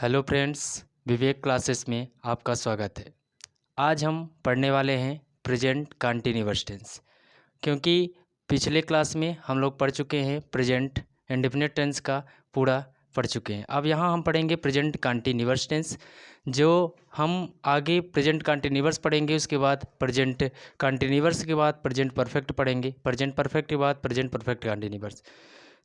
Hello friends, विवेक classes में आपका स्वागत है। आज हम पढ़ने वाले हैं प्रेजेंट कंटिन्यूअस टेंस। क्योंकि पिछले क्लास में हम लोग पढ़ चुके हैं प्रेजेंट इंडेफिनिट टेंस का पूरा पढ़ चुके हैं। अब यहाँ हम पढ़ेंगे प्रेजेंट कंटिन्यूअस टेंस। जो हम आगे प्रेजेंट कंटिन्यूअस पढ़ेंगे, उसके बाद प्रेजेंट कंटिन्यूअस के बाद प्रेजेंट परफेक्ट पढ़ेंगे, प्रेजेंट परफेक्ट के बाद प्रेजेंट परफेक्ट कंटिन्यूअस।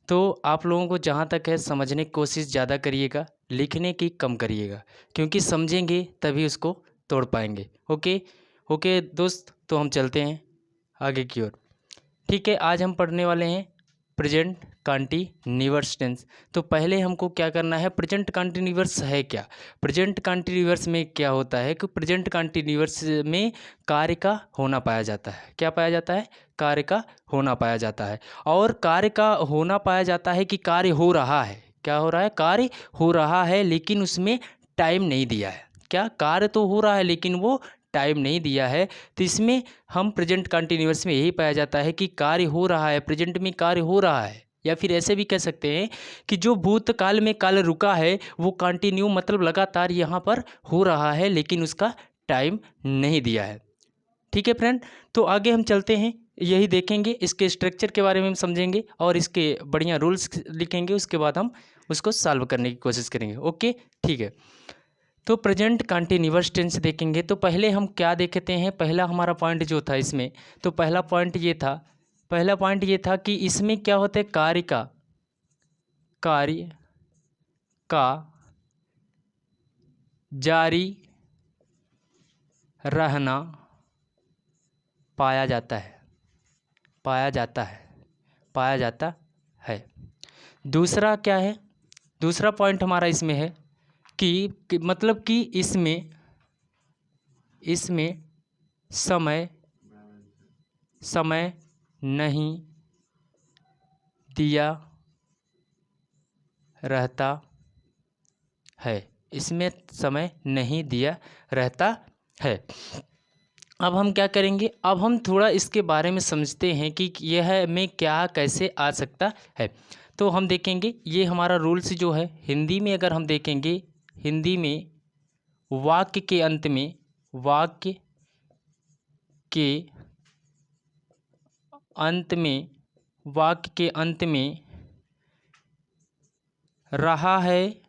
तो आप लोगों को जहाँ तक है समझने की कोशिश ज़्यादा करिएगा, लिखने की कम करिएगा, क्योंकि समझेंगे तभी उसको तोड़ पाएंगे। ओके दोस्त, तो हम चलते हैं आगे की ओर। ठीक है, आज हम पढ़ने वाले हैं प्रेजेंट कंटिन्यूअस टेंस। तो पहले हमको क्या करना है, प्रेजेंट कंटिन्यूअस है क्या। प्रेजेंट कंटिन्यूअस में क्या होता है कि प्रेजेंट कंटिन्यूअस में कार्य का होना पाया जाता है। क्या पाया जाता है? कार्य का होना पाया जाता है। और कार्य का होना पाया जाता है कि कार्य हो रहा है। क्या हो रहा है? कार्य हो रहा है, लेकिन उसमें टाइम नहीं दिया है। क्या? कार्य तो हो रहा है लेकिन वो टाइम नहीं दिया है। तो इसमें हम प्रेजेंट कंटिन्यूअस में यही पाया जाता है कि कार्य हो रहा है, प्रेजेंट में कार्य हो रहा है। या फिर ऐसे भी कह सकते हैं कि जो भूतकाल में काल रुका है वो कंटिन्यू मतलब लगातार यहाँ पर हो रहा है, लेकिन उसका टाइम नहीं दिया है। ठीक है फ्रेंड, तो आगे हम चलते हैं, यही देखेंगे, इसके स्ट्रक्चर के बारे में हम समझेंगे और इसके बढ़िया रूल्स लिखेंगे। उसके बाद हम उसको सॉल्व करने की कोशिश करेंगे। ओके, ठीक है। तो प्रेजेंट कंटिन्यूअस टेंस देखेंगे तो पहले हम क्या देखते हैं। पहला हमारा पॉइंट जो था इसमें, तो पहला पॉइंट ये था कि इसमें क्या होता है, कार्य का जारी रहना पाया जाता है। दूसरा क्या है, दूसरा पॉइंट हमारा इसमें है कि मतलब कि इसमें समय नहीं दिया रहता है। इसमें समय नहीं दिया रहता है। अब हम क्या करेंगे, अब हम थोड़ा इसके बारे में समझते हैं कि यह में क्या कैसे आ सकता है। तो हम देखेंगे ये हमारा रूल्स जो है, हिंदी में अगर हम देखेंगे, हिंदी में वाक्य के अंत में रहा है,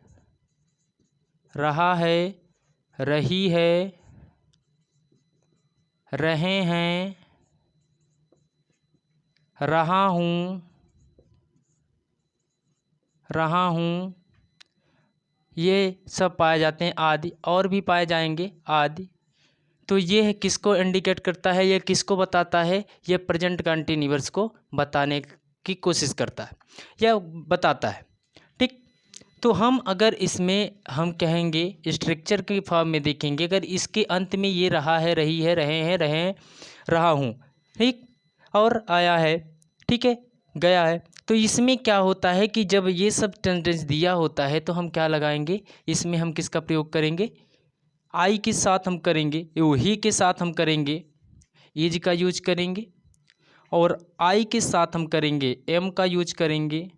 रही है, रहे हैं, रहा हूँ, ये सब पाए जाते हैं। आदि और भी पाए जाएंगे आदि। तो ये है किसको इंडिकेट करता है, ये किसको बताता है, ये प्रेजेंट कंटिन्यूअस को बताने की कोशिश करता है या बताता है। ठीक, तो हम अगर इसमें हम कहेंगे स्ट्रक्चर के फॉर्म में देखेंगे, अगर इसके अंत में ये रहा है, रही है, रहे हैं, रहा हूँ, ठीक, और आया है, ठीक है, गया है, तो इसमें क्या होता है कि जब ये सब टेंस दिया होता है तो हम क्या लगाएंगे, इसमें हम किसका प्रयोग करेंगे, आई के साथ हम करेंगे, ही के साथ हम करेंगे, इज का यूज करेंगे, और आई के साथ हम करेंगे एम का यूज करेंगे,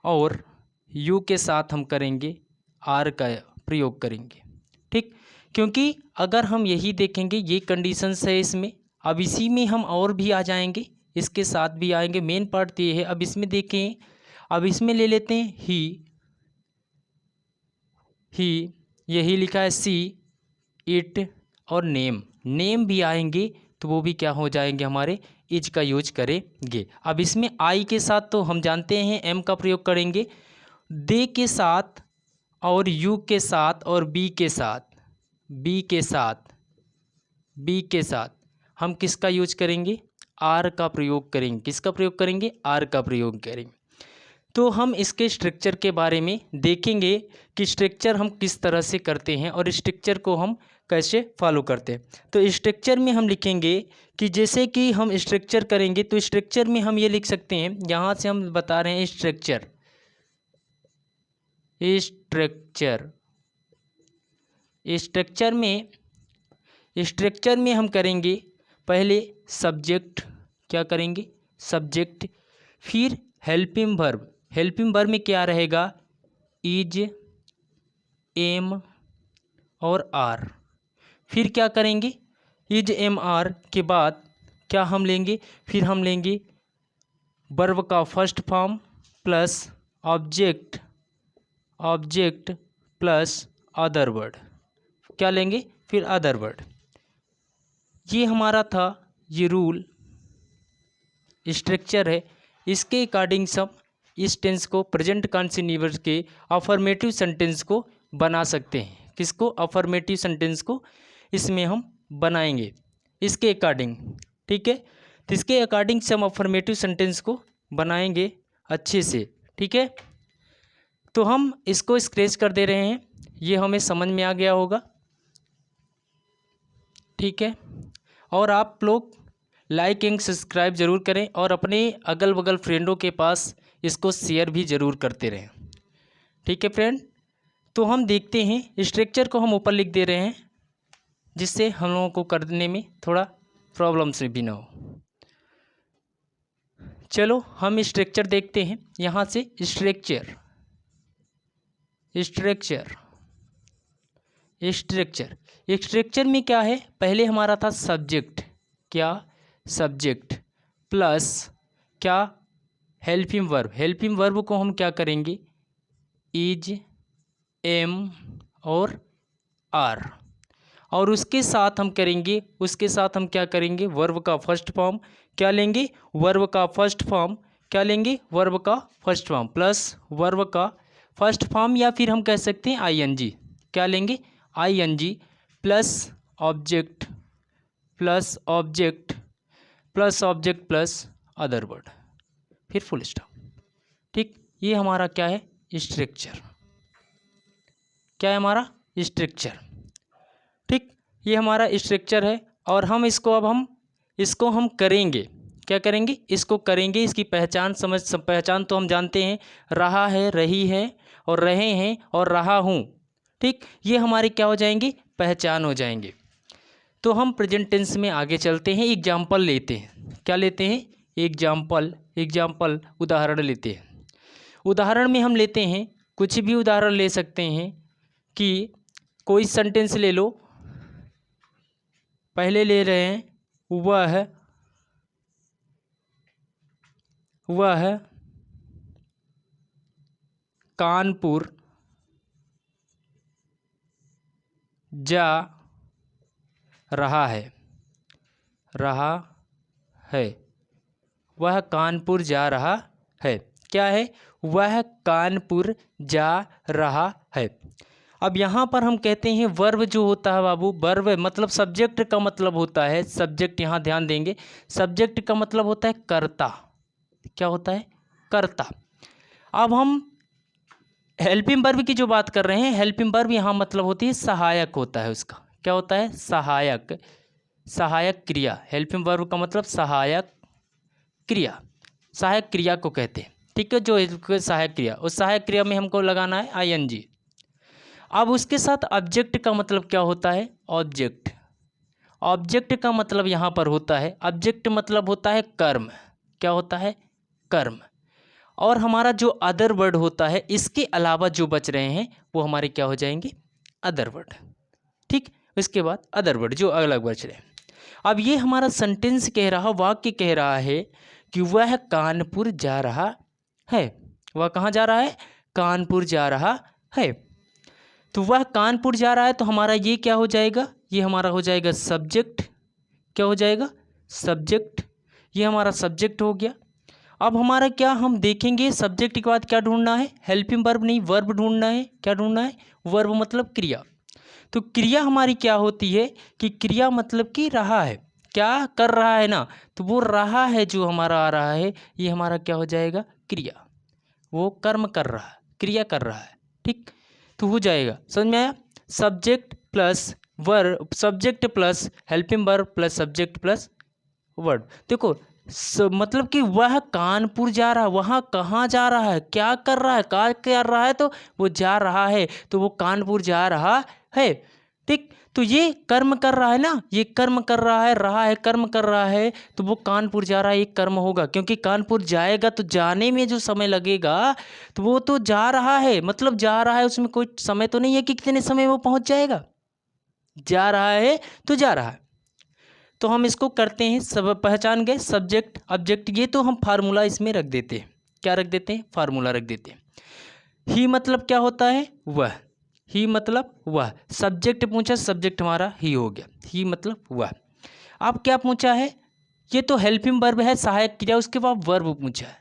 और यू के साथ हम करेंगे आर का प्रयोग करेंगे। ठीक, क्योंकि अगर हम यही देखेंगे ये कंडीशंस है इसमें। अब इसी में हम और भी आ जाएंगे, इसके साथ भी आएंगे, मेन पार्ट तो ये है। अब इसमें देखें, अब इसमें ले लेते हैं ही, यही लिखा है, सी, इट और नेम भी आएंगे, तो वो भी क्या हो जाएंगे, हमारे इज का यूज करेंगे। अब इसमें आई के साथ तो हम जानते हैं एम का प्रयोग करेंगे, दे के साथ और यू के साथ और बी के साथ हम किसका यूज करेंगे, आर का प्रयोग करेंगे। किसका प्रयोग करेंगे? आर का प्रयोग करेंगे। तो हम इसके स्ट्रक्चर के बारे में देखेंगे कि स्ट्रक्चर हम किस तरह से करते हैं और स्ट्रक्चर को हम कैसे फॉलो करते हैं। तो स्ट्रक्चर में हम लिखेंगे कि जैसे कि हम स्ट्रक्चर करेंगे, तो स्ट्रक्चर में हम ये लिख सकते हैं, यहाँ से हम बता रहे हैं स्ट्रक्चर में हम करेंगे पहले सब्जेक्ट, क्या करेंगे, सब्जेक्ट, फिर हेल्पिंग वर्ब में क्या रहेगा, इज, एम और आर। फिर क्या करेंगे, इज एम आर के बाद क्या हम लेंगे, फिर हम लेंगे वर्ब का first form plus object plus other word. क्या लेंगे, फिर अदर वर्ड। ये हमारा था, ये रूल स्ट्रक्चर है। इसके अकॉर्डिंग सब इस टेंस को, प्रेजेंट कंटिन्यूअस के अफर्मेटिव सेंटेंस को बना सकते हैं। किसको, अफर्मेटिव सेंटेंस को इसमें हम बनाएंगे इसके अकॉर्डिंग। ठीक है, तो इसके अकॉर्डिंग से हम अफर्मेटिव सेंटेंस को बनाएंगे अच्छे से। ठीक है, तो हम इसको स्क्रैच कर दे रहे हैं, ये हमें समझ में आ गया होगा। ठीक है, और आप लोग लाइक एंड सब्सक्राइब ज़रूर करें और अपने अगल बगल फ्रेंडों के पास इसको शेयर भी ज़रूर करते रहें। ठीक है फ्रेंड, तो हम देखते हैं स्ट्रक्चर को हम ऊपर लिख दे रहे हैं, जिससे हम लोगों को करने में थोड़ा प्रॉब्लम से भी ना हो। चलो हम स्ट्रक्चर देखते हैं। यहाँ से स्ट्रक्चर में क्या है, पहले हमारा था सब्जेक्ट, क्या सब्जेक्ट प्लस क्या हेल्पिंग वर्ब को हम क्या करेंगे, इज एम और आर, और उसके साथ हम क्या करेंगे वर्ब का फर्स्ट फॉर्म। क्या लेंगे, वर्ब का फर्स्ट फॉर्म। क्या लेंगे, वर्ब का फर्स्ट फॉर्म प्लस वर्ब का फर्स्ट फॉर्म, या फिर हम कह सकते हैं आईएनजी। क्या लेंगे, ING plus object plus other word, फिर फुल स्टॉप। ठीक, ये हमारा क्या है, स्ट्रक्चर। क्या है हमारा स्ट्रक्चर। ठीक, ये हमारा स्ट्रक्चर है। और हम इसको हम करेंगे, क्या करेंगे, इसको करेंगे। इसकी पहचान तो हम जानते हैं, रहा है, रही है और रहे हैं और रहा हूँ। ठीक, ये हमारे क्या हो जाएंगे, पहचान हो जाएंगे। तो हम प्रेजेंट टेंस में आगे चलते हैं, एग्जाम्पल लेते हैं। क्या लेते हैं, एग्जाम्पल उदाहरण लेते हैं। उदाहरण में हम लेते हैं, कुछ भी उदाहरण ले सकते हैं कि कोई सेंटेंस ले लो। पहले ले रहे हैं, वह कानपुर जा रहा है, वह कानपुर जा रहा है। क्या है, वह कानपुर जा रहा है। अब यहाँ पर हम कहते हैं वर्ब जो होता है बाबू, वर्ब मतलब सब्जेक्ट का मतलब होता है, सब्जेक्ट, यहाँ ध्यान देंगे, सब्जेक्ट का मतलब होता है कर्ता। क्या होता है, कर्ता। अब हम हेल्पिंग वर्ब की जो बात कर रहे हैं, हेल्पिंग वर्ब यहाँ मतलब होती है सहायक होता है उसका। क्या होता है, सहायक क्रिया। हेल्पिंग वर्ब का मतलब सहायक क्रिया को कहते हैं। ठीक है, जो सहायक क्रिया, उस सहायक क्रिया में हमको लगाना है आईएनजी। अब उसके साथ ऑब्जेक्ट का मतलब क्या होता है, ऑब्जेक्ट का मतलब यहाँ पर होता है, ऑब्जेक्ट मतलब होता है कर्म। क्या होता है, कर्म। और हमारा जो अदर वर्ड होता है, इसके अलावा जो बच रहे हैं वो हमारे क्या हो जाएंगे, अदर वर्ड। ठीक, इसके बाद अदर वर्ड जो अलग बच रहे हैं। अब ये हमारा सेंटेंस कह रहा, वाक्य कह रहा है कि वह कानपुर जा रहा है। वह कहाँ जा रहा है, कानपुर जा रहा है। तो वह कानपुर जा रहा है, तो हमारा ये क्या हो जाएगा, ये हमारा हो जाएगा सब्जेक्ट। क्या हो जाएगा, सब्जेक्ट। ये हमारा सब्जेक्ट हो गया। अब हमारा क्या, हम देखेंगे सब्जेक्ट के बाद क्या ढूंढना है, हेल्पिंग वर्ब नहीं, वर्ब ढूंढना है। क्या ढूंढना है, वर्ब मतलब क्रिया। तो क्रिया हमारी क्या होती है कि क्रिया मतलब कि रहा है, क्या कर रहा है ना, तो वो रहा है जो हमारा आ रहा है, ये हमारा क्या हो जाएगा, क्रिया। वो कर्म कर रहा है, क्रिया कर रहा है। ठीक, तो हो जाएगा, समझ में आया। Subject plus verb, subject plus helping verb plus subject plus verb. देखो मतलब कि वह कानपुर जा रहा है, वहाँ कहाँ जा रहा है, क्या कर रहा है, क्या कर रहा है, तो वो जा रहा है, तो वो कानपुर जा रहा है। ठीक। तो ये कर्म कर रहा है ना, ये कर्म कर रहा है कर्म कर रहा है, तो वो कानपुर जा रहा है, एक कर्म होगा, क्योंकि कानपुर जाएगा तो जाने में जो समय लगेगा तो वो तो जा रहा है, मतलब जा रहा है, उसमें कोई समय तो नहीं है कि कितने समय वो पहुंच जाएगा, जा रहा है तो जा रहा है। तो हम इसको करते हैं, सब पहचान गए, सब्जेक्ट ऑब्जेक्ट, ये तो हम फार्मूला इसमें रख देते हैं। क्या रख देते हैं? फार्मूला रख देते हैं। ही मतलब क्या होता है? वह। ही मतलब वह। सब्जेक्ट पूछा, सब्जेक्ट हमारा ही हो गया, ही मतलब वह। अब क्या पूछा है? ये तो हेल्पिंग वर्ब है, सहायक क्रिया, उसके बाद वर्ब पूछा है,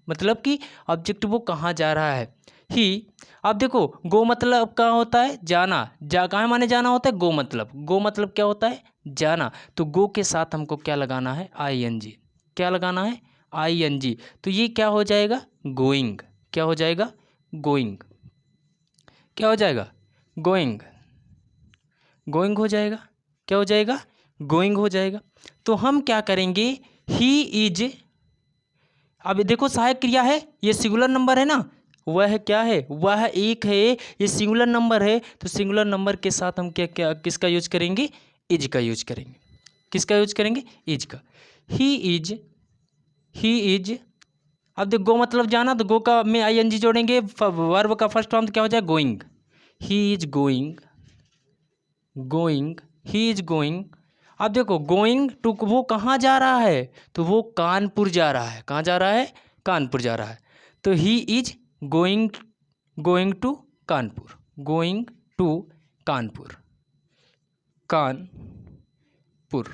मतलब कि ऑब्जेक्ट वो कहाँ जा रहा है, ही। अब देखो, गो मतलब क्या होता है? जाना। कहाँ माने जाना होता है? गो मतलब क्या होता है? जाना। तो गो के साथ हमको क्या लगाना है? ING। क्या लगाना है? ING। तो ये क्या हो जाएगा? गोइंग। क्या हो जाएगा? गोइंग। क्या हो जाएगा? गोइंग। गोइंग हो जाएगा। क्या हो जाएगा? गोइंग हो जाएगा। तो हम क्या करेंगे? ही इज, अब देखो सहायक क्रिया है, ये सिंगुलर नंबर है ना, वह क्या है? वह एक है, ये सिंगुलर नंबर है, तो सिंगुलर नंबर के साथ हम क्या क्या किसका यूज करेंगे? इज का यूज करेंगे। किसका यूज करेंगे? इज का। He is, he is. अब देखो गो मतलब जाना, तो गो का में ING जोड़ेंगे, वर्ब का फर्स्ट फॉर्म क्या हो जाए? Going. He is going, going, he is going. अब देखो गोइंग टू, वो कहाँ जा रहा है? तो वो कानपुर जा रहा है। कहाँ जा रहा है? कानपुर जा रहा है। तो he is going, going to Kanpur, going to Kanpur, Kanpur,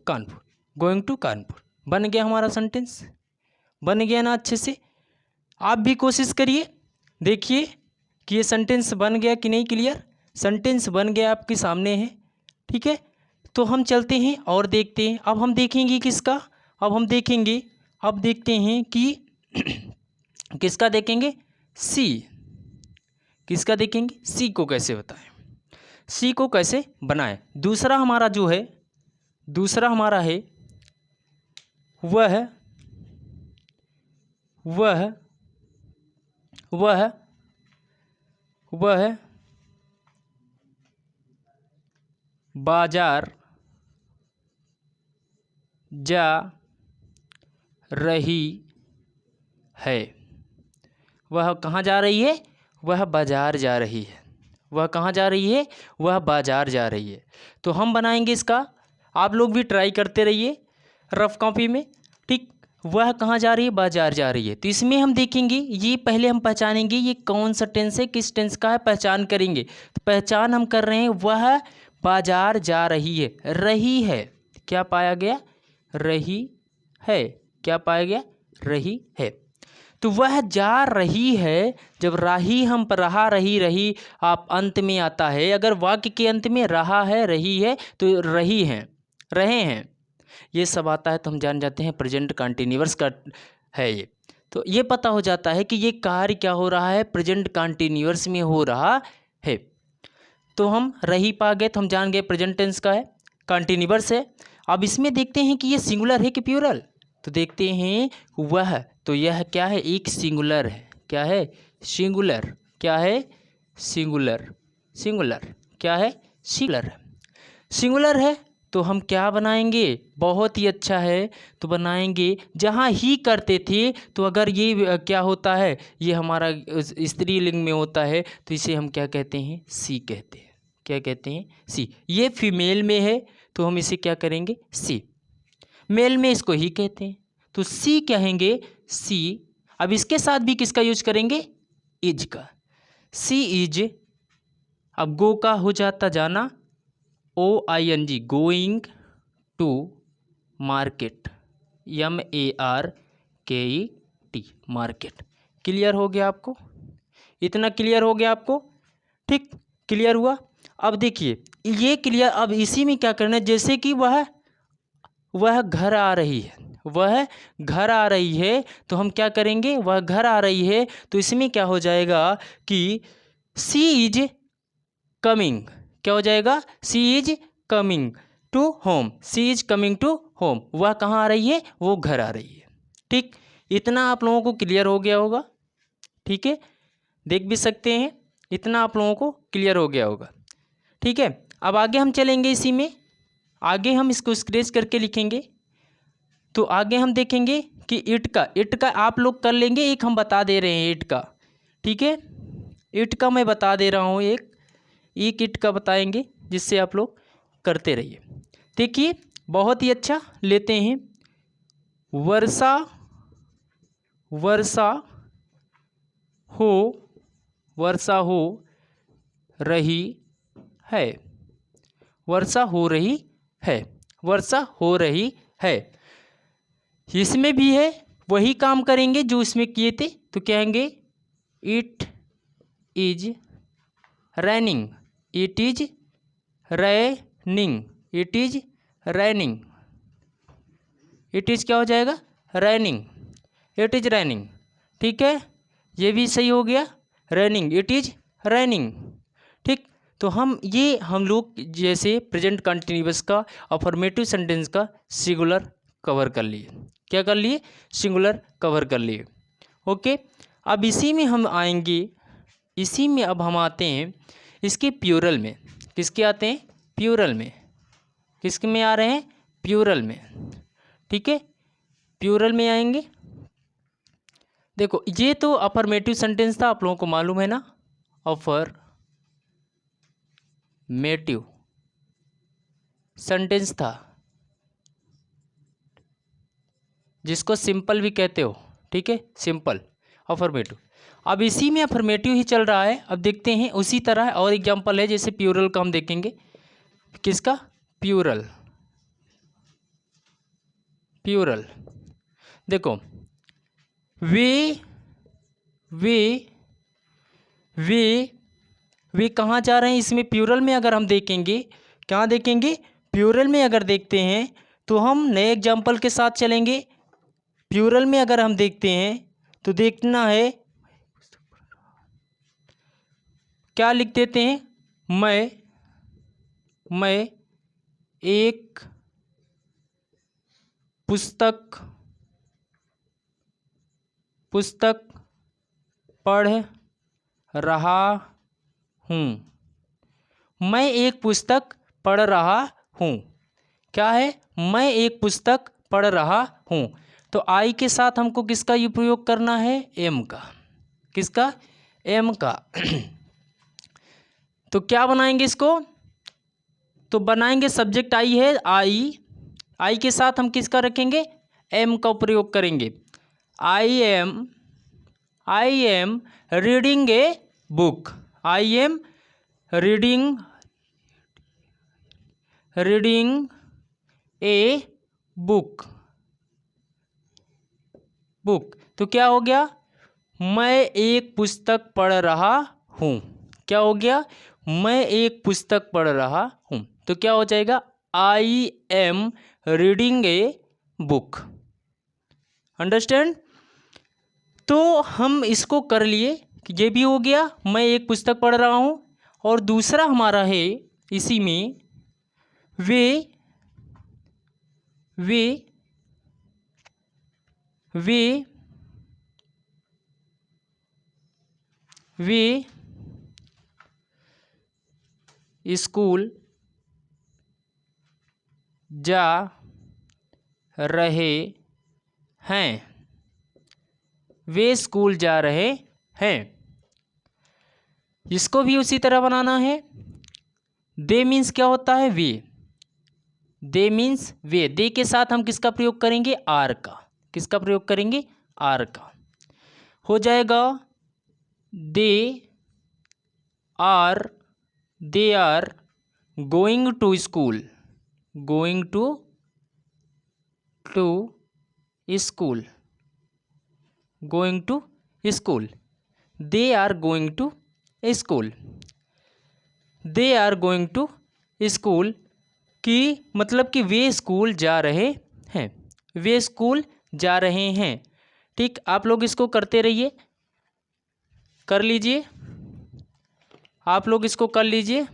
Kanpur, going to Kanpur. बन गया हमारा सेंटेंस, बन गया ना अच्छे से। आप भी कोशिश करिए, देखिए कि ये सेंटेंस बन गया कि नहीं। क्लियर सेंटेंस बन गया, आपके सामने है। ठीक है, तो हम चलते हैं और देखते हैं। अब हम देखेंगे किसका? अब हम देखेंगे, अब देखते हैं कि किसका देखेंगे? सी। किसका देखेंगे? सी को कैसे बताएं, सी को कैसे बनाएं। दूसरा हमारा जो है, दूसरा हमारा है वह, वह, वह, वह बाजार जा रही है। वह कहाँ जा रही है? वह बाजार जा रही है। वह कहाँ जा रही है? वह बाजार जा रही है। तो हम बनाएंगे इसका, आप लोग भी ट्राई करते रहिए रफ कॉपी में। ठीक, वह कहाँ जा रही है? बाजार जा रही है। तो इसमें हम देखेंगे, ये पहले हम पहचानेंगे ये कौन सा टेंस है, किस टेंस का है, पहचान करेंगे। तो पहचान हम कर रहे हैं, वह बाजार जा रही है। रही है, क्या पाया गया? रही है। क्या पाया गया? रही है। तो वह जा रही है, जब राही हम पर रहा, रही, रही आप अंत में आता है, अगर वाक्य के अंत में रहा है, रही है, तो रही हैं, रहे हैं, ये सब आता है, तो हम जान जाते हैं प्रेजेंट कंटीन्यूअस का है ये। तो ये पता हो जाता है कि ये कार्य क्या हो रहा है? प्रेजेंट कंटीन्यूअस में हो रहा है। तो हम रही पा गए, तो हम जान गए प्रेजेंट टेंस का है, कंटीन्यूअस है। अब इसमें देखते हैं कि ये सिंगुलर है कि प्लूरल। तो देखते हैं वह, तो यह क्या है? एक सिंगुलर है। क्या है? सिंगुलर। क्या है? सिंगुलर। सिंगुलर क्या है? सिंगुलर है। सिंगुलर है, तो हम क्या बनाएंगे? बहुत ही अच्छा है, तो बनाएंगे जहाँ ही करते थे, तो अगर ये क्या होता है? ये हमारा स्त्रीलिंग में होता है, तो इसे हम क्या कहते हैं? सी कहते हैं। क्या कहते हैं? सी। ये फीमेल में है, तो हम इसे क्या करेंगे? सी। मेल में इसको ही कहते हैं, तो सी कहेंगे, सी। अब इसके साथ भी किसका यूज करेंगे? इज का। She is. अब गो का हो जाता जाना, OING, going to market, MARKET, market. Clear हो गया आपको? इतना क्लियर हो गया आपको? ठीक, क्लियर हुआ। अब देखिए ये क्लियर, अब इसी में क्या करना है? जैसे कि वह घर आ रही है, वह घर आ रही है, तो हम क्या करेंगे? वह घर आ रही है, तो इसमें क्या हो जाएगा कि सी इज कमिंग। क्या हो जाएगा? She is coming to home, she is coming to home. वह कहाँ आ रही है? वो घर आ रही है। ठीक, इतना आप लोगों को क्लियर हो गया होगा। ठीक है, देख भी सकते हैं, इतना आप लोगों को क्लियर हो गया होगा। ठीक है, अब आगे हम चलेंगे, इसी में आगे हम इसको स्क्रैच करके लिखेंगे। तो आगे हम देखेंगे कि ईंट का आप लोग कर लेंगे, एक हम बता दे रहे हैं ईंट का, ठीक है। ईंट का मैं बता दे रहा हूँ, एक ईंट का बताएंगे, जिससे आप लोग करते रहिए। देखिए बहुत ही अच्छा, लेते हैं वर्षा वर्षा हो वर्षा हो रही है, वर्षा हो रही है, वर्षा हो रही है। इसमें भी है, वही काम करेंगे जो इसमें किए थे। तो कहेंगे it is raining, it is raining, it is raining, it is क्या हो जाएगा, रैनिंग, इट इज रैनिंग, ठीक है, ये भी सही हो गया, रैनिंग, इट इज रैनिंग, ठीक। तो हम लोग जैसे प्रेजेंट कंटिन्यूअस का अफर्मेटिव सेंटेंस का सिंगुलर कवर कर लिए, क्या कर लिए, सिंगुलर कवर कर लिए, ओके। अब इसी में हम आएंगे, इसी में अब हम आते हैं इसके प्यूरल में। किसके आते हैं, प्यूरल में, किसके में आ रहे हैं, प्यूरल में, ठीक है, प्यूरल में आएंगे। देखो ये तो अफर्मेटिव सेंटेंस था, आप लोगों को मालूम है ना, अफर्मेटिव सेंटेंस था, जिसको सिंपल भी कहते हो, ठीक है, सिंपल अफर्मेटिव। अब इसी में अफर्मेटिव ही चल रहा है। अब देखते हैं उसी तरह और एग्जांपल है, जैसे प्यूरल का हम देखेंगे, किसका, प्यूरल, प्यूरल। देखो वे वे कहाँ जा रहे हैं, इसमें प्यूरल में अगर हम देखेंगे, कहाँ देखेंगे, प्यूरल में अगर देखते हैं तो हम नए एग्जांपल के साथ चलेंगे। प्यूरल में अगर हम देखते हैं तो देखना है, क्या लिख देते हैं, मैं एक पुस्तक पढ़ रहा हूँ, मैं एक पुस्तक पढ़ रहा हूँ, क्या है, मैं एक पुस्तक पढ़ रहा हूँ। तो आई के साथ हमको किसका उपयोग करना है, एम का, किसका, एम का। तो क्या बनाएंगे इसको, तो बनाएंगे सब्जेक्ट आई है, आई के साथ हम किसका रखेंगे, एम का प्रयोग करेंगे। I am reading a book, I am reading a book, तो क्या हो गया, मैं एक पुस्तक पढ़ रहा हूँ, क्या हो गया, मैं एक पुस्तक पढ़ रहा हूँ। तो क्या हो जाएगा, I am reading a book, understand. तो हम इसको कर लिए कि ये भी हो गया, मैं एक पुस्तक पढ़ रहा हूँ। और दूसरा हमारा है इसी में, वे स्कूल जा रहे हैं, वे स्कूल जा रहे हैं। इसको भी उसी तरह बनाना है। दे मीन्स क्या होता है, वे, दे मीन्स वे, दे के साथ हम किसका प्रयोग करेंगे, आर का, किसका प्रयोग करेंगे, आर का, हो जाएगा they are going to school, going to school, going to school, they are going to school, they are going to school, की मतलब कि वे स्कूल जा रहे हैं, वे स्कूल जा रहे हैं, ठीक। आप लोग इसको करते रहिए, कर लीजिए, आप लोग इसको कर लीजिए,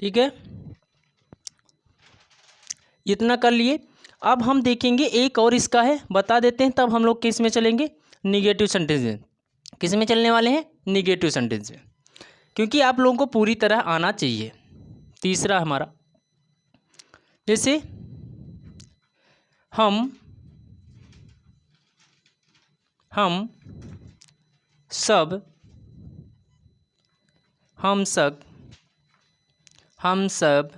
ठीक है, इतना कर लिए। अब हम देखेंगे एक और इसका है, बता देते हैं, तब हम लोग किस में चलेंगे, निगेटिव सेंटेंस में। किस में चलने वाले हैं, निगेटिव सेंटेंस में, क्योंकि आप लोगों को पूरी तरह आना चाहिए। तीसरा हमारा, जैसे हम सब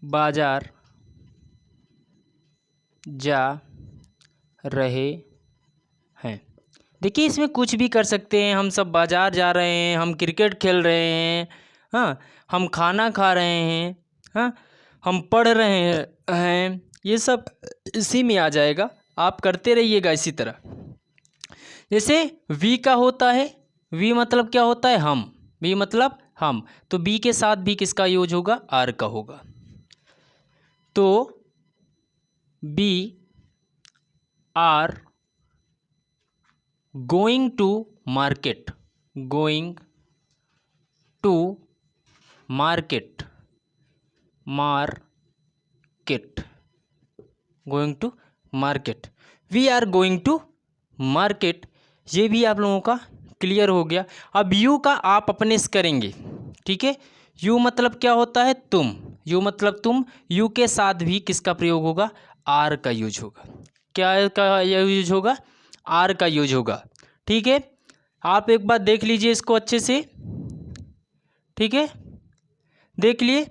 बाजार जा रहे हैं। देखिए इसमें कुछ भी कर सकते हैं, हम सब बाजार जा रहे हैं, हम क्रिकेट खेल रहे हैं, हाँ, हम खाना खा रहे हैं, हाँ, हम पढ़ रहे हैं, ये सब इसी में आ जाएगा। आप करते रहिएगा इसी तरह। जैसे वी का होता है, वी मतलब क्या होता है, हम, वी मतलब हम, तो बी के साथ भी किसका यूज होगा, आर का होगा। तो we are going to market, going to market, going to market, we are going to market. ये भी आप लोगों का क्लियर हो गया। अब यू का आप अपने से करेंगे, ठीक है। यू मतलब क्या होता है, तुम, यू मतलब तुम, यू के साथ भी किसका प्रयोग होगा, आर का यूज होगा। क्या का यूज होगा, आर का यूज होगा, ठीक है। आप एक बार देख लीजिए इसको अच्छे से, ठीक है, देख लिए।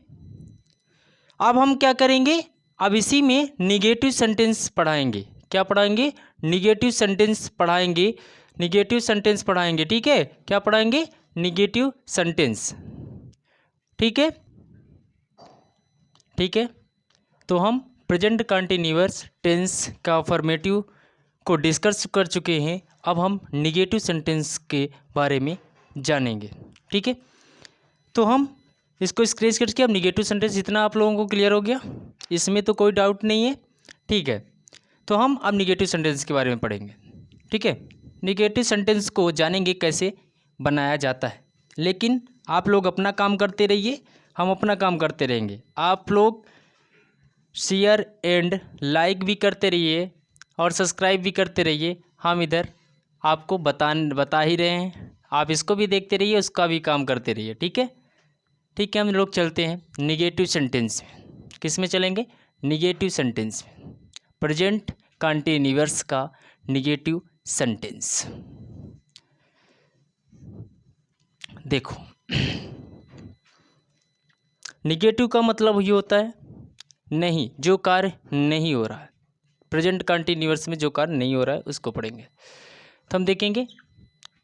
अब हम क्या करेंगे, अब इसी में निगेटिव सेंटेंस पढ़ाएंगे। क्या पढ़ाएंगे, निगेटिव सेंटेंस पढ़ाएंगे, निगेटिव सेंटेंस पढ़ाएंगे, ठीक है। क्या पढ़ाएंगे, निगेटिव सेंटेंस, ठीक है, ठीक है। तो हम प्रेजेंट कंटिन्यूअस टेंस का फॉर्मेटिव को डिस्कस कर चुके हैं। अब हम निगेटिव सेंटेंस के बारे में जानेंगे, ठीक है। तो हम इसको स्क्रैच करके, अब निगेटिव सेंटेंस इतना आप लोगों को क्लियर हो गया, इसमें तो कोई डाउट नहीं है, ठीक है। तो हम अब निगेटिव सेंटेंस के बारे में पढ़ेंगे, ठीक है। निगेटिव सेंटेंस को जानेंगे कैसे बनाया जाता है, लेकिन आप लोग अपना काम करते रहिए, हम अपना काम करते रहेंगे। आप लोग शेयर एंड लाइक भी करते रहिए और सब्सक्राइब भी करते रहिए। हम इधर आपको बता ही रहे हैं, आप इसको भी देखते रहिए, उसका भी काम करते रहिए, ठीक है, ठीक है। हम लोग चलते हैं निगेटिव सेंटेंस में। किस में चलेंगे, निगेटिव सेंटेंस में, प्रेजेंट कंटिन्यूअस का निगेटिव सेंटेंस। देखो निगेटिव का मतलब ये होता है नहीं, जो कार्य नहीं हो रहा है। प्रेजेंट कंटिन्यूअस में जो कार्य नहीं हो रहा है उसको पढ़ेंगे। तो हम देखेंगे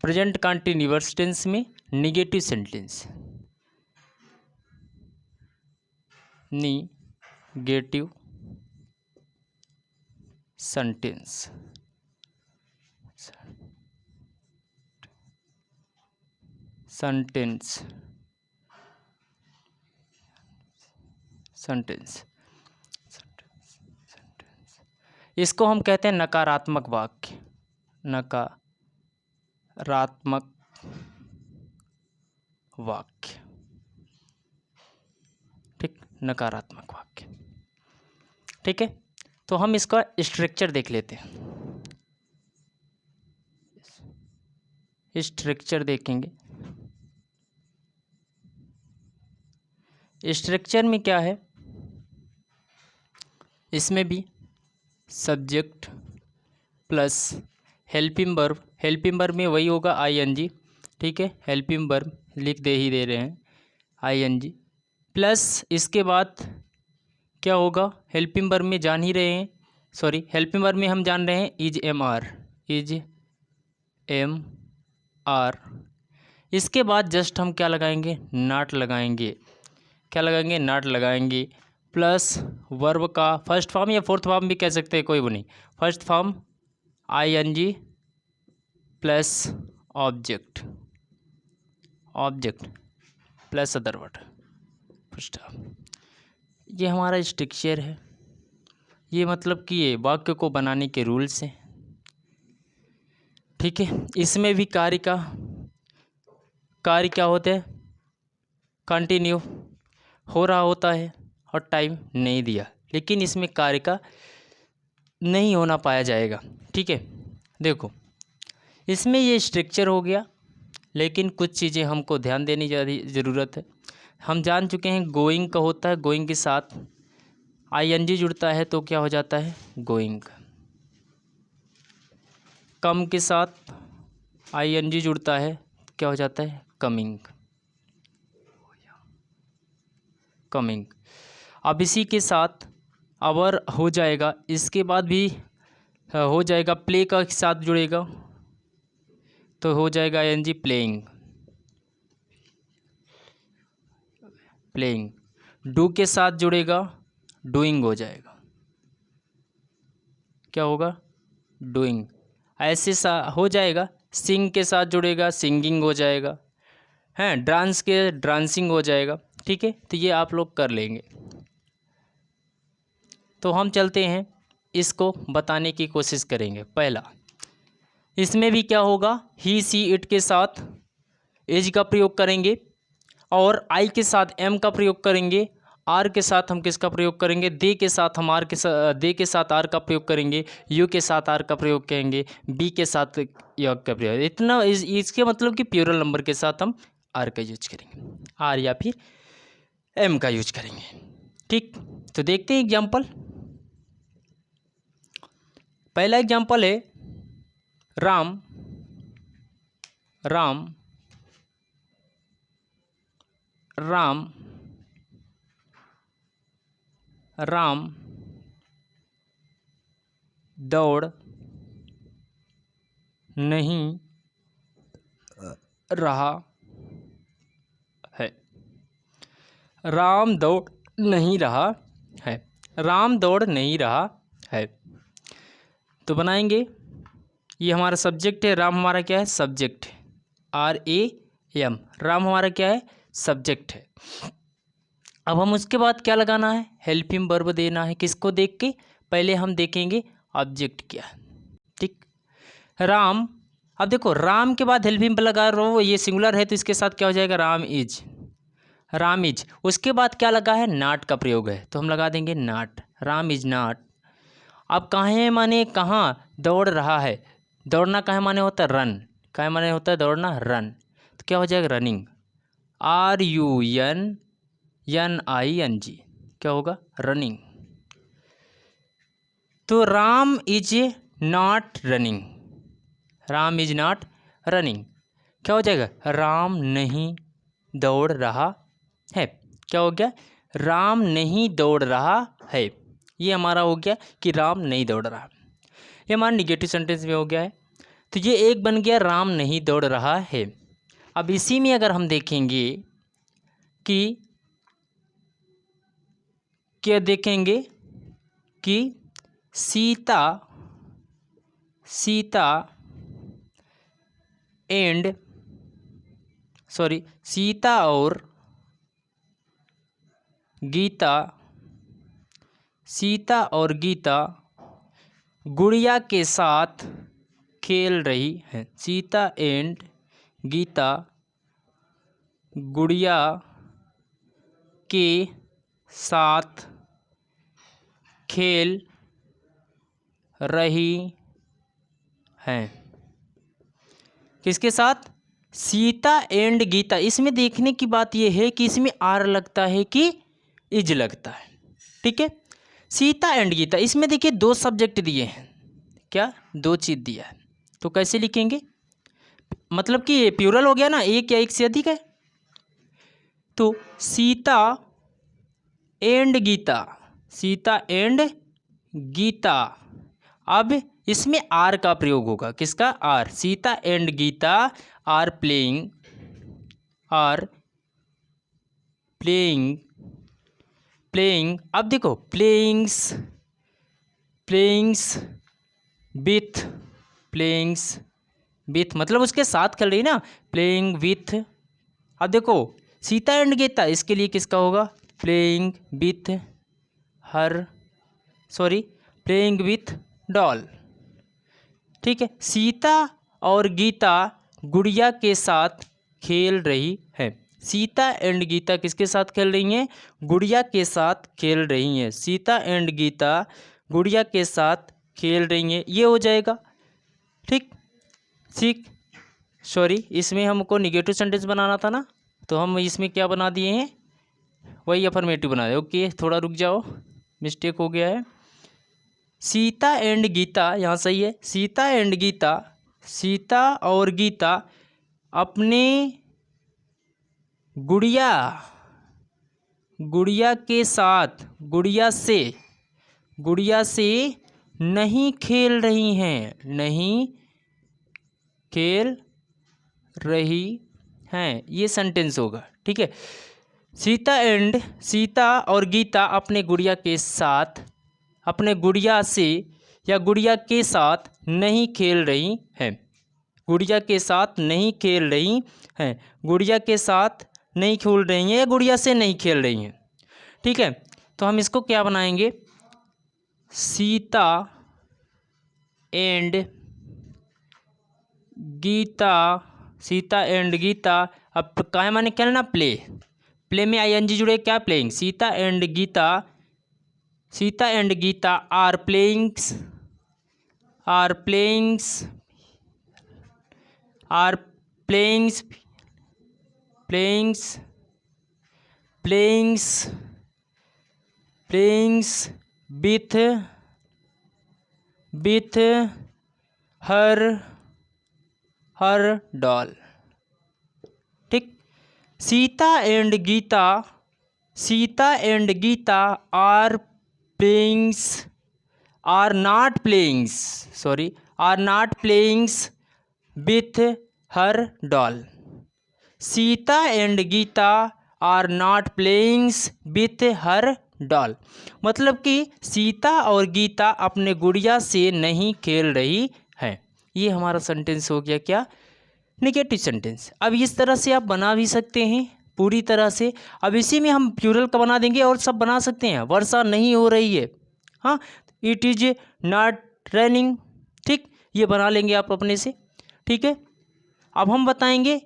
प्रेजेंट कंटिन्यूअस टेंस में negative sentence, negative sentence, sentence, sentence, इसको हम कहते हैं नकारात्मक वाक्य, नकारात्मक वाक्य, ठीक, नकारात्मक वाक्य, ठीक है। तो हम इसका स्ट्रक्चर देख लेते हैं, स्ट्रक्चर देखेंगे। स्ट्रक्चर में क्या है, इसमें भी subject plus helping verb, helping verb में वही होगा आईएनजी, ठीक है। हेल्पिंग वर्ब लिख दे रहे हैं आईएनजी, प्लस इसके बाद क्या होगा, हेल्पिंग वर्ब में जान ही रहे हैं, सॉरी, हेल्पिंग वर्ब में हम जान रहे हैं is am are, is am are. इसके बाद जस्ट हम क्या लगाएंगे, नॉट लगाएंगे। क्या लगाएंगे, नॉट लगाएंगे, प्लस वर्ब का फर्स्ट फॉर्म या फोर्थ फॉर्म भी कह सकते हैं, कोई वो नहीं। First form ING plus object, object plus other word, first form. ये हमारा स्ट्रक्चर है, ये मतलब कि ये वाक्य को बनाने के रूल्स हैं, ठीक है। इसमें भी कार्य क्या होते हैं, कंटिन्यू, हो रहा होता है और टाइम नहीं दिया, लेकिन इसमें कार्य का नहीं होना पाया जाएगा। ठीक है, देखो इसमें ये स्ट्रक्चर हो गया, लेकिन कुछ चीज़ें हमको ध्यान देने ज़रूरत है। हम जान चुके हैं गोइंग का होता है, गोइंग के साथ आईएनजी जुड़ता है तो क्या हो जाता है गोइंग। कम के साथ आईएनजी जुड़ता है क्या हो जाता है कमिंग। कमिंग अब इसी के साथ अवर हो जाएगा, इसके बाद भी हो जाएगा प्ले का साथ जुड़ेगा तो हो जाएगा आईएनजी प्लेइंग। प्लेइंग डू के साथ जुड़ेगा डूइंग हो जाएगा, क्या होगा डूइंग। ऐसे हो जाएगा। सिंग के साथ जुड़ेगा सिंगिंग हो जाएगा, हैं डांस के डांसिंग हो जाएगा। ठीक है, तो ये आप लोग कर लेंगे। तो हम चलते हैं, इसको बताने की कोशिश करेंगे। पहला, इसमें भी क्या होगा, ही सी इट के साथ एज का प्रयोग करेंगे और आई के साथ एम का प्रयोग करेंगे। आर के साथ हम किसका प्रयोग करेंगे, दे के साथ हम दे के साथ आर का प्रयोग करेंगे। यू के साथ आर का प्रयोग करेंगे। बी के साथ योग का प्रयोग। इतना इसके मतलब कि प्लूरल नंबर के साथ हम आर का यूज करेंगे, आर या फिर एम का यूज करेंगे। ठीक, तो देखते हैं एग्जाम्पल। पहला एग्जाम्पल है राम। राम राम राम दौड़ नहीं रहा है। राम दौड़ नहीं रहा है। राम दौड़ नहीं रहा है। तो बनाएंगे, ये हमारा सब्जेक्ट है, राम हमारा क्या है सब्जेक्ट है, RAM। राम हमारा क्या है सब्जेक्ट है। अब हम उसके बाद क्या लगाना है, हेल्पिंग वर्ब देना है। किसको देख के, पहले हम देखेंगे ऑब्जेक्ट क्या है। ठीक, राम। अब देखो राम के बाद हेल्पिंग लगा रहा हो, ये सिंगुलर है तो इसके साथ क्या हो जाएगा राम इज। राम इज, उसके बाद क्या लगा है नॉट का प्रयोग है तो हम लगा देंगे नॉट। Ram is not. अब कहाँ माने कहाँ दौड़ रहा है, दौड़ना कहाँ माने होता है रन, कहाँ माने होता है दौड़ना रन, तो क्या हो जाएगा रनिंग। RUNNING, क्या होगा रनिंग। तो Ram is not running. Ram is not running, क्या हो जाएगा राम नहीं दौड़ रहा है। क्या हो गया राम नहीं दौड़ रहा है। ये हमारा हो गया कि राम नहीं दौड़ रहा। ये हमारा निगेटिव सेंटेंस में हो गया है। तो ये एक बन गया राम नहीं दौड़ रहा है। अब इसी में अगर हम देखेंगे कि क्या देखेंगे कि सीता और गीता गुड़िया के साथ खेल रही हैं। सीता एंड गीता गुड़िया के साथ खेल रही हैं। किसके साथ, सीता एंड गीता। इसमें देखने की बात यह है कि इसमें आर लगता है कि इज लगता है। ठीक है, सीता एंड गीता, इसमें देखिए दो सब्जेक्ट दिए हैं, क्या दो चीज़ दिया है, तो कैसे लिखेंगे, मतलब कि ये प्लूरल हो गया ना, एक या एक से अधिक है। तो सीता एंड गीता, सीता एंड गीता। अब इसमें आर का प्रयोग होगा, किसका आर। Sita and Gita are playing अब देखो प्लेइंग्स विथ मतलब उसके साथ खेल रही ना, प्लेइंग विथ। अब देखो सीता एंड गीता, इसके लिए किसका होगा प्लेइंग विथ डॉल। ठीक है, सीता और गीता गुड़िया के साथ खेल रही है। सीता एंड गीता किसके साथ खेल रही हैं? गुड़िया के साथ खेल रही हैं। सीता एंड गीता गुड़िया के साथ खेल रही हैं, ये हो जाएगा। ठीक ठीक, सॉरी, इसमें हमको निगेटिव सेंटेंस बनाना था ना, तो हम इसमें क्या बना दिए हैं, वही अफर्मेटिव बना दिए। ओके, थोड़ा रुक जाओ, मिस्टेक हो गया है। सीता एंड गीता यहाँ सही है। सीता एंड गीता, सीता और गीता अपने गुड़िया के साथ, गुड़िया से नहीं खेल रही हैं, नहीं खेल रही हैं, ये सेंटेंस होगा। ठीक है, सीता और गीता अपने गुड़िया के साथ, अपने गुड़िया से या गुड़िया के साथ नहीं खेल रही हैं, गुड़िया के साथ नहीं खेल रही हैं, गुड़िया के साथ नहीं खेल रही हैं या गुड़िया से नहीं खेल रही हैं। ठीक है, तो हम इसको क्या बनाएंगे, सीता एंड गीता, सीता एंड गीता, अब काहे माने खेलना, प्ले में आईएनजी जुड़े, क्या playing, Sita and Gita are playings with her doll। ठीक, Sita and Gita are not playings with her doll। Sita and Gita are not playings with her doll, मतलब कि सीता और गीता अपने गुड़िया से नहीं खेल रही है। ये हमारा सेंटेंस हो गया क्या, नेगेटिव सेंटेंस। अब इस तरह से आप बना भी सकते हैं पूरी तरह से। अब इसी में हम प्लूरल का बना देंगे और सब बना सकते हैं, वर्षा नहीं हो रही है, हाँ, इट इज नॉट रेनिंग। ठीक, ये बना लेंगे आप अपने से। ठीक है, अब हम बताएंगे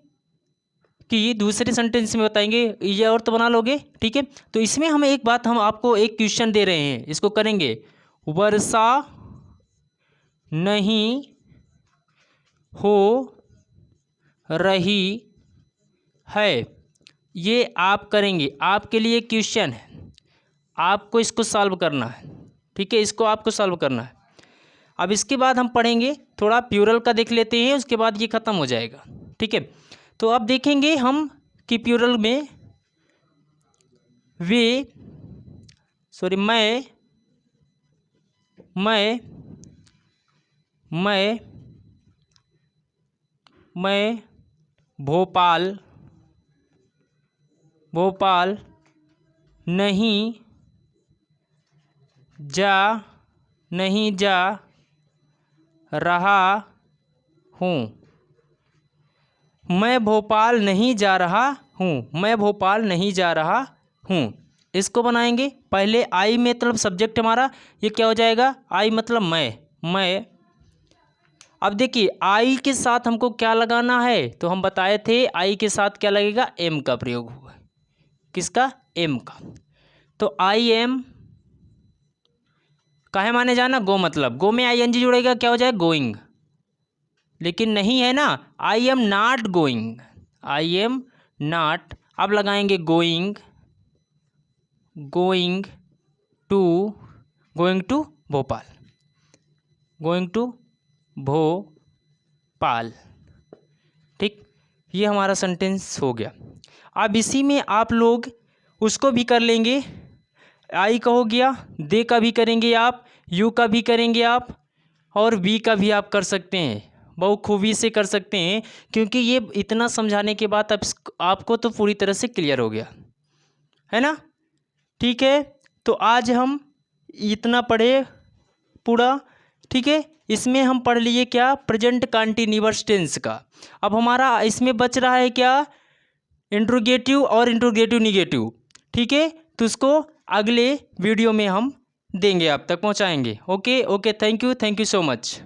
कि दूसरे सेंटेंस में बताएंगे, ये और तो बना लोगे। ठीक है, तो इसमें हम एक बात, हम आपको एक क्वेश्चन दे रहे हैं, इसको करेंगे, वर्षा नहीं हो रही है, ये आप करेंगे, आपके लिए क्वेश्चन है, आपको इसको सॉल्व करना है। ठीक है, इसको आपको सॉल्व करना है। अब इसके बाद हम पढ़ेंगे, थोड़ा प्लूरल का देख लेते हैं, उसके बाद ये ख़त्म हो जाएगा। ठीक है, तो अब देखेंगे हम कि प्लूरल में मैं भोपाल नहीं जा रहा हूँ, मैं भोपाल नहीं जा रहा हूँ। इसको बनाएंगे, पहले आई मतलब सब्जेक्ट हमारा, ये क्या हो जाएगा, आई मतलब मैं। अब देखिए आई के साथ हमको क्या लगाना है, तो हम बताए थे आई के साथ क्या लगेगा, एम का प्रयोग होगा। किसका, एम का। तो आई एम काहे माने जाना, गो मतलब, गो में आई एन जी जुड़ेगा, क्या हो जाएगा, गोइंग, लेकिन नहीं है ना, आई एम नॉट गोइंग, अब लगाएंगे गोइंग टू भोपाल। ठीक, ये हमारा सेंटेंस हो गया। अब इसी में आप लोग उसको भी कर लेंगे, आई का हो गया, दे का भी करेंगे आप, यू का भी करेंगे आप, और वी का भी आप कर सकते हैं, बहुत खूबी से कर सकते हैं, क्योंकि ये इतना समझाने के बाद अब आपको तो पूरी तरह से क्लियर हो गया है ना। ठीक है, तो आज हम इतना पढ़े पूरा। ठीक है, इसमें हम पढ़ लिए क्या, प्रेजेंट कंटीन्यूअस टेंस का। अब हमारा इसमें बच रहा है क्या, इंट्रोगेटिव और इंट्रोगेटिव निगेटिव। ठीक है, तो उसको अगले वीडियो में हम देंगे, आप तक पहुंचाएंगे। Okay, thank you so much.